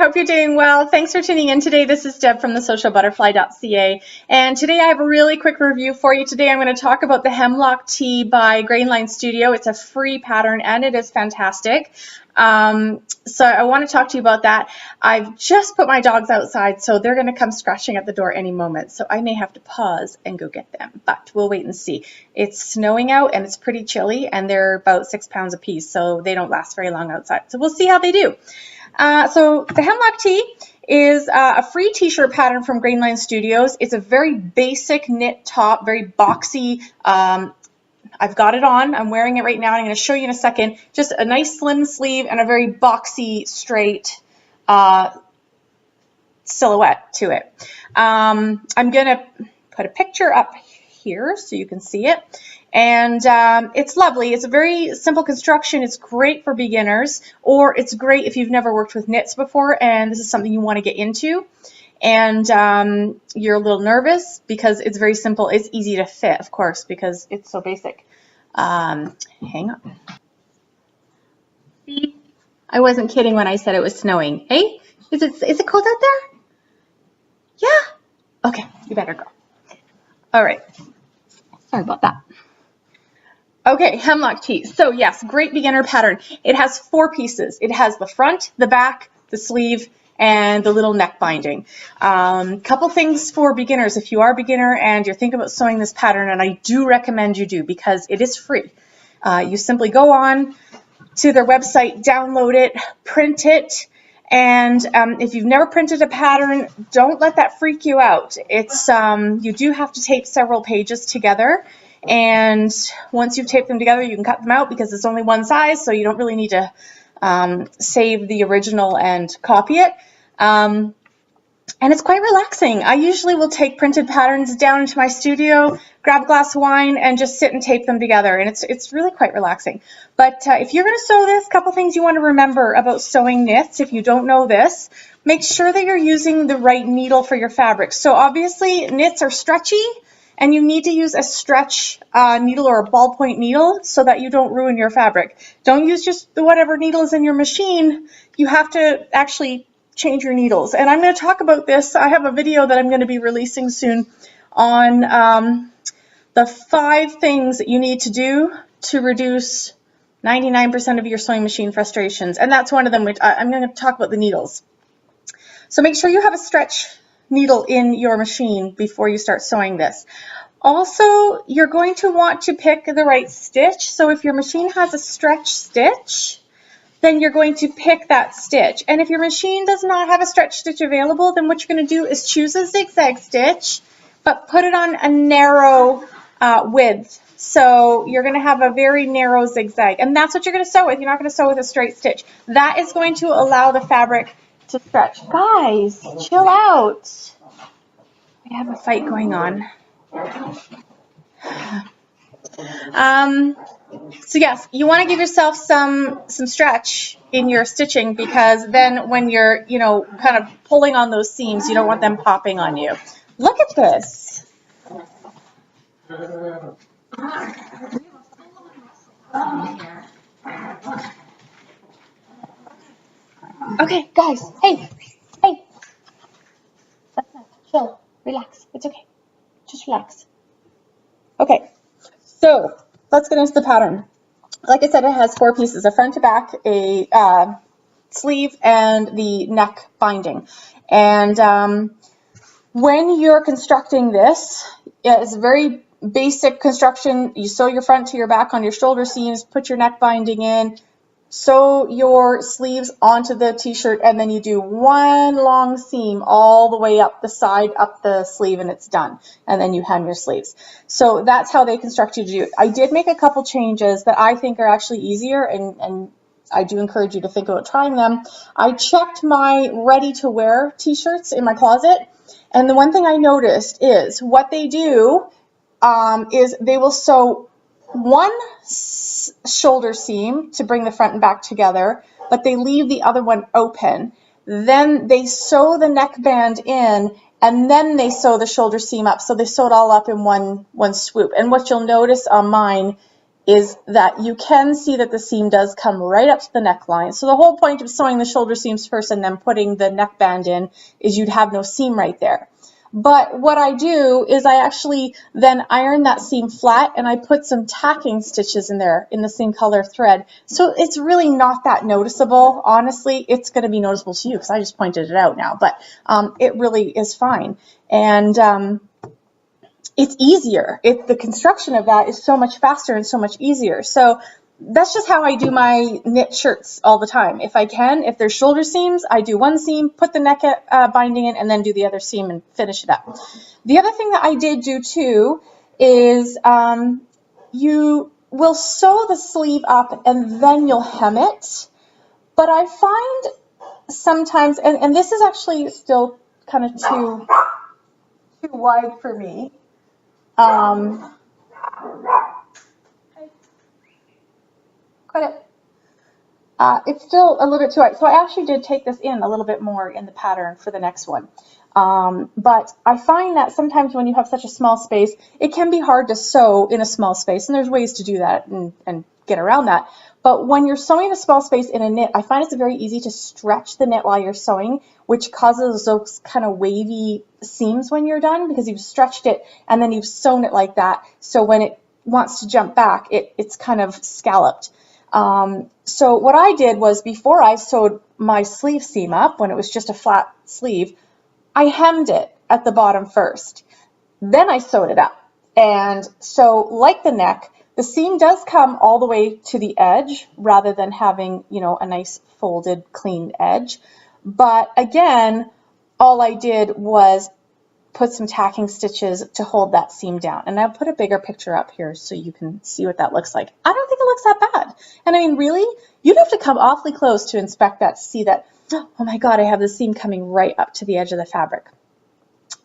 hope you're doing well. Thanks for tuning in today. This is Deb from thesocialbutterfly.ca, and today I have a really quick review for you. Today I'm going to talk about the Hemlock Tee by Grainline Studio. It's a free pattern and it is fantastic. So I want to talk to you about that. I've just put my dogs outside, so they're going to come scratching at the door any moment, so I may have to pause and go get them, but we'll wait and see. It's snowing out and it's pretty chilly, and they're about 6 pounds a piece, so they don't last very long outside. So we'll see how they do. So the Hemlock Tee is a free t-shirt pattern from Grainline Studios. It's a very basic knit top, very boxy. I've got it on. I'm wearing it right now. I'm going to show you in a second. Just a nice slim sleeve and a very boxy, straight silhouette to it. I'm going to put a picture up here so you can see it. And it's lovely. It's a very simple construction. It's great for beginners, or it's great if you've never worked with knits before and this is something you want to get into. And you're a little nervous because it's very simple. It's easy to fit, of course, because it's so basic. Hang on. See, I wasn't kidding when I said it was snowing. Hey, is it cold out there? Yeah? Okay, you better go. All right. Sorry about that. Okay, Hemlock Tee. So yes, great beginner pattern. It has 4 pieces. It has the front, the back, the sleeve, and the little neck binding. Couple things for beginners. If you are a beginner and you're thinking about sewing this pattern, and I do recommend you do because it is free. You simply go on to their website, download it, print it, and if you've never printed a pattern, don't let that freak you out. It's you do have to tape several pages together, and once you've taped them together, you can cut them out because it's only one size, so you don't really need to save the original and copy it. And it's quite relaxing. I usually will take printed patterns down into my studio, grab a glass of wine, and just sit and tape them together. And it's really quite relaxing. But if you're going to sew this, a couple things you want to remember about sewing knits, if you don't know this, make sure that you're using the right needle for your fabric. So obviously knits are stretchy, and you need to use a stretch needle or a ballpoint needle so that you don't ruin your fabric. Don't use just whatever needle is in your machine. You have to actually change your needles. And I'm going to talk about this. I have a video that I'm going to be releasing soon on the 5 things that you need to do to reduce 99% of your sewing machine frustrations. And that's one of them, which I'm going to talk about the needles. So make sure you have a stretch needle in your machine before you start sewing this. Also, you're going to want to pick the right stitch. So if your machine has a stretch stitch, then you're going to pick that stitch. And if your machine does not have a stretch stitch available, then what you're going to do is choose a zigzag stitch, but put it on a narrow width. So you're going to have a very narrow zigzag, and that's what you're going to sew with. You're not going to sew with a straight stitch. That is going to allow the fabric to stretch. Guys, chill out. We have a fight going on. So yes, you want to give yourself some stretch in your stitching, because then when you're, kind of pulling on those seams, you don't want them popping on you. Look at this. Okay, guys, hey. That's not, chill, relax, it's okay. Just relax. Okay, so let's get into the pattern. Like I said, it has 4 pieces, a front to back, a sleeve, and the neck binding. And when you're constructing this, it's a very basic construction. You sew your front to your back on your shoulder seams, put your neck binding in, sew your sleeves onto the t-shirt, and then you do one long seam all the way up the side, up the sleeve, and it's done. And then you hem your sleeves. So that's how they construct you to do it. I did make a couple changes that I think are actually easier, and I do encourage you to think about trying them. I checked my ready-to-wear t-shirts in my closet, and the one thing I noticed is what they do is they will sew one shoulder seam to bring the front and back together, but they leave the other one open. Then they sew the neckband in, and then they sew the shoulder seam up. So they sew it all up in one swoop. And what you'll notice on mine is that you can see that the seam does come right up to the neckline. So the whole point of sewing the shoulder seams first and then putting the neckband in is you'd have no seam right there. But what I do is I actually then iron that seam flat and I put some tacking stitches in there in the same color thread. So it's really not that noticeable. Honestly, it's going to be noticeable to you because I just pointed it out now, but it really is fine. And it's easier. The construction of that is so much faster and so much easier. So that's just how I do my knit shirts all the time. If I can, if there's shoulder seams, I do one seam, put the neck binding in, and then do the other seam and finish it up. The other thing that I did do too is you will sew the sleeve up and then you'll hem it. But I find sometimes, and this is actually still kind of too wide for me. Quit it. It's still a little bit too wide. So I actually did take this in a little bit more in the pattern for the next one. But I find that sometimes when you have such a small space, it can be hard to sew in a small space. And there's ways to do that and get around that. But when you're sewing a small space in a knit, I find it's very easy to stretch the knit while you're sewing, which causes those kind of wavy seams when you're done because you've stretched it and then you've sewn it like that. So when it wants to jump back, it's kind of scalloped. So what I did was before I sewed my sleeve seam up, when it was just a flat sleeve, I hemmed it at the bottom first. Then I sewed it up. And so like the neck, the seam does come all the way to the edge rather than having, you know, a nice folded, clean edge. But again, all I did was put some tacking stitches to hold that seam down. And I'll put a bigger picture up here so you can see what that looks like. I don't think it looks that bad. And I mean, really, you'd have to come awfully close to inspect that to see that, oh my God, I have the seam coming right up to the edge of the fabric.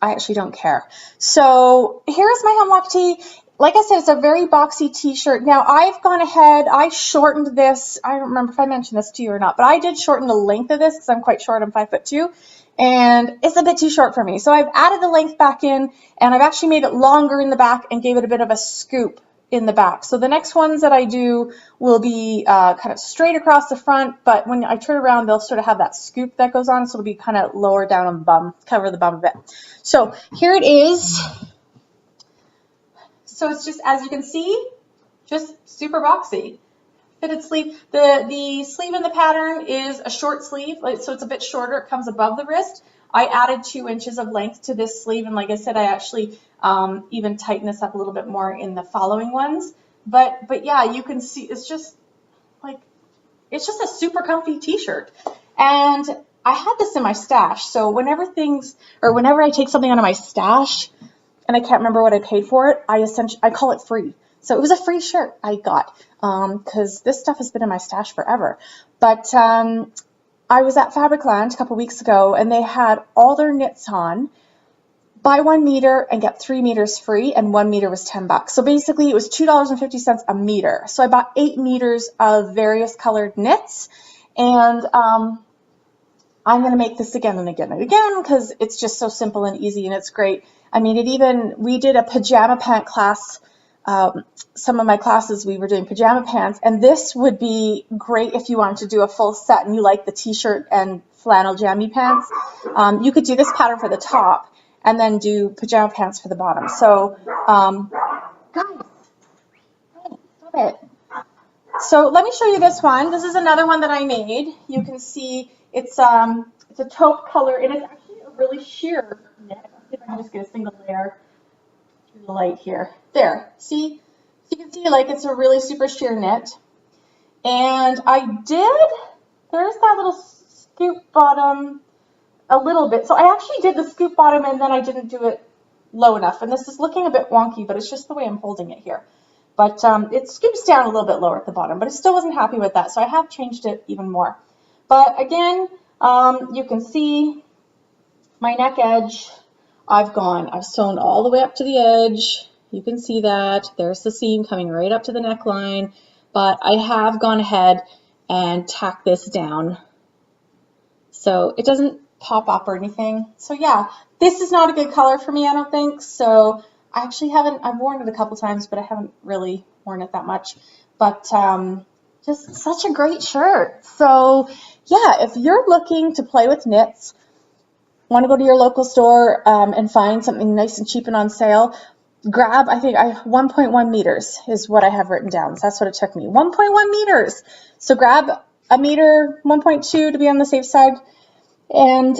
I actually don't care. So here's my hemlock tee. Like I said, it's a very boxy t-shirt. Now I've gone ahead, I shortened this. I don't remember if I mentioned this to you or not, but I did shorten the length of this because I'm quite short. I'm 5'2". And it's a bit too short for me. So I've added the length back in and I've actually made it longer in the back and gave it a bit of a scoop in the back. So the next ones that I do will be kind of straight across the front, but when I turn around, they'll sort of have that scoop that goes on. So it'll be kind of lower down on the bum, cover the bum a bit. So here it is. So it's just, as you can see, just super boxy. Fitted sleeve. The sleeve in the pattern is a short sleeve, so it's a bit shorter. It comes above the wrist. I added 2 inches of length to this sleeve, and like I said, I actually even tightened this up a little bit more in the following ones. But yeah, you can see it's just a super comfy t-shirt. And I had this in my stash, so whenever I take something out of my stash and I can't remember what I paid for it, I call it free. So it was a free shirt I got because this stuff has been in my stash forever. But I was at Fabricland a couple weeks ago and they had all their knits on. Buy 1 meter and get 3 meters free, and 1 meter was $10. So basically it was $2.50 a meter. So I bought 8 meters of various colored knits, and I'm going to make this again and again and again because it's just so simple and easy and it's great. I mean, we did a pajama pant class. Some of my classes, we were doing pajama pants, and this would be great if you wanted to do a full set and you like the t-shirt and flannel jammy pants. You could do this pattern for the top and then do pajama pants for the bottom. So, guys, hey, stop it. So let me show you this one. This is another one that I made. You can see it's a taupe color, and it's actually a really sheer knit. Let's see if I can just get a single layer through the light here. There, see? So you can see like it's a really super sheer knit. And there's that little scoop bottom a little bit. So I actually did the scoop bottom and then I didn't do it low enough. And this is looking a bit wonky, but it's just the way I'm holding it here. But it scoops down a little bit lower at the bottom, but I still wasn't happy with that. So I have changed it even more. But again, you can see my neck edge. I've sewn all the way up to the edge. You can see that. There's the seam coming right up to the neckline. But I have gone ahead and tacked this down so it doesn't pop up or anything. So yeah, this is not a good color for me, I don't think. So I actually haven't, I've worn it a couple times, but I haven't really worn it that much. But just such a great shirt. So yeah, if you're looking to play with knits, want to go to your local store and find something nice and cheap and on sale, grab, I think 1.1 meters is what I have written down. So that's what it took me, 1.1 meters. So grab a meter, 1.2 to be on the safe side, and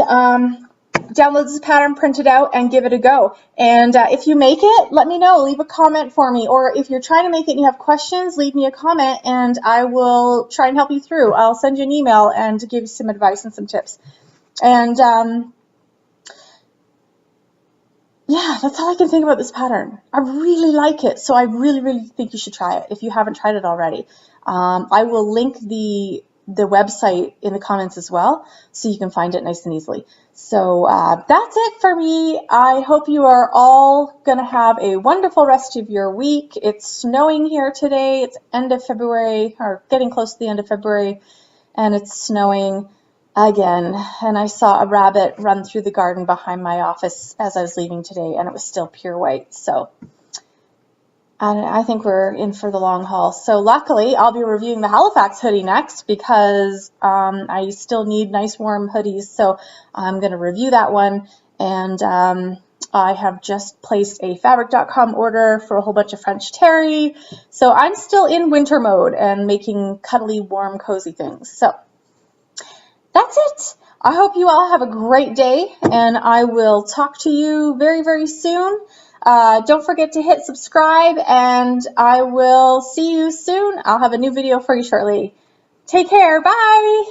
download this pattern, print it out, and give it a go. And if you make it, let me know. Leave a comment for me. Or if you're trying to make it and you have questions, leave me a comment, and I will try and help you through. I'll send you an email and give you some advice and some tips. And yeah, that's all I can think about this pattern. I really like it, so I really, really think you should try it if you haven't tried it already. I will link the website in the comments as well, so you can find it nice and easily. So that's it for me. I hope you are all going to have a wonderful rest of your week. It's snowing here today. It's end of February, or getting close to the end of February, and it's snowing again. And I saw a rabbit run through the garden behind my office as I was leaving today, and it was still pure white. So I think we're in for the long haul. So luckily, I'll be reviewing the Halifax hoodie next because I still need nice warm hoodies. So I'm going to review that one. And I have just placed a fabric.com order for a whole bunch of French terry. So I'm still in winter mode and making cuddly, warm, cozy things. So that's it. I hope you all have a great day, and I will talk to you very, very soon. Don't forget to hit subscribe, and I will see you soon. I'll have a new video for you shortly. Take care. Bye.